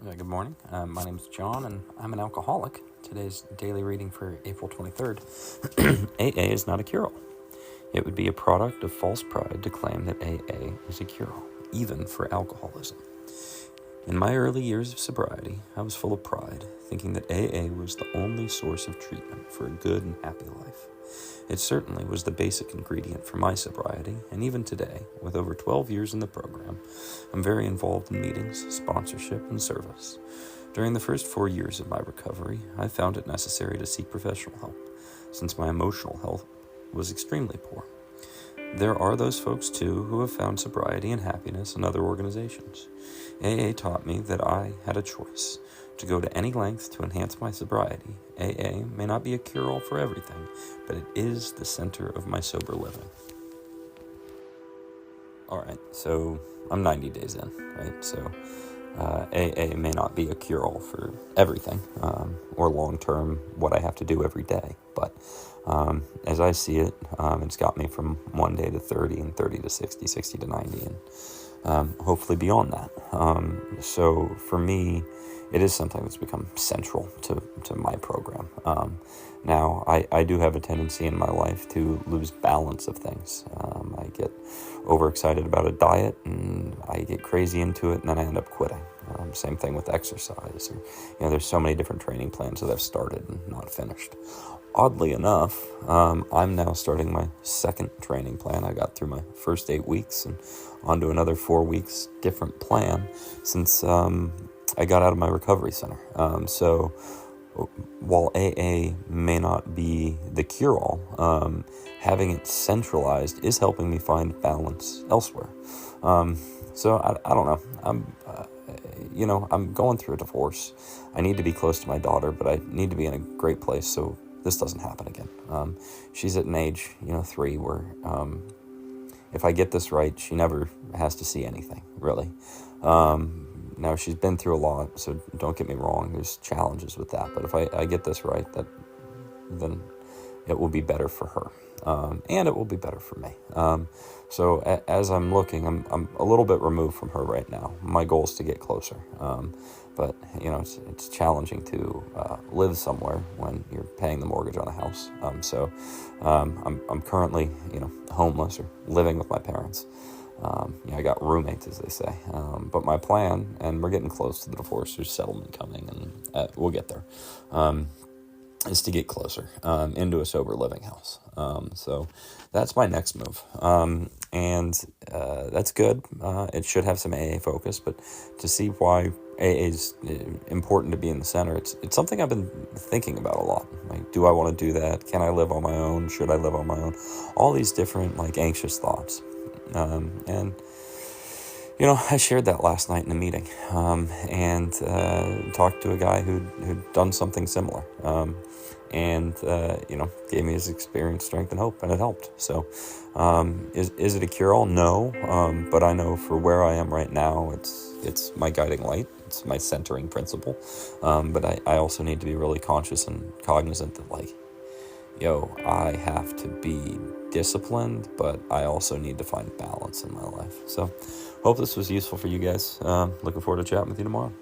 Good morning. My name is John, and I'm an alcoholic. Today's daily reading for April 23rd. AA is not a cure-all. It would be a product of false pride to claim that AA is a cure-all, even for alcoholism. In my early years of sobriety, I was full of pride, thinking that AA was the only source of treatment for a good and happy life. It certainly was the basic ingredient for my sobriety, and even today, with over 12 years in the program, I'm very involved in meetings, sponsorship, and service. During the first 4 years of my recovery, I found it necessary to seek professional help, since my emotional health was extremely poor. There are those folks, too, who have found sobriety and happiness in other organizations. AA taught me that I had a choice to go to any length to enhance my sobriety. AA may not be a cure-all for everything, but it is the center of my sober living. Alright, so I'm 90 days in, right? So AA may not be a cure-all for everything, or long-term what I have to do every day, but as I see it, it's got me from 1 day to 30 and 30 to 60, 60 to 90, and hopefully beyond that. So for me, it is something that's become central to my program. Now, I do have a tendency in my life to lose balance of things. I get overexcited about a diet, and I get crazy into it, and then I end up quitting. Same thing with exercise. Or, there's so many different training plans that I've started and not finished. Oddly enough, I'm now starting my second training plan. I got through my first 8 weeks and on to another 4 weeks different plan since I got out of my recovery center. So while AA may not be the cure-all, having it centralized is helping me find balance elsewhere. So I don't know. I'm going through a divorce. I need to be close to my daughter, but I need to be in a great place so this doesn't happen again. She's at an age, 3, where if I get this right, she never has to see anything, really. Now, she's been through a lot, so don't get me wrong, there's challenges with that. But if I get this right, then it will be better for her, and it will be better for me. So as I'm looking, I'm a little bit removed from her right now. My goal is to get closer, but it's challenging to live somewhere when you're paying the mortgage on a house. So I'm currently homeless or living with my parents. I got roommates, as they say. But my plan, and we're getting close to the divorce, there's settlement coming, and we'll get there, is to get closer into a sober living house. So that's my next move. And that's good. It should have some AA focus, but to see why AA is important to be in the center, it's something I've been thinking about a lot. Like, do I want to do that? Can I live on my own? Should I live on my own? All these different, anxious thoughts. And I shared that last night in a meeting, and talked to a guy who'd done something similar, and gave me his experience, strength, and hope, and it helped. So, is it a cure-all? No, but I know for where I am right now, it's my guiding light. It's my centering principle. But I also need to be really conscious and cognizant that, I have to be disciplined, but I also need to find balance in my life. So, hope this was useful for you guys. Looking forward to chatting with you tomorrow.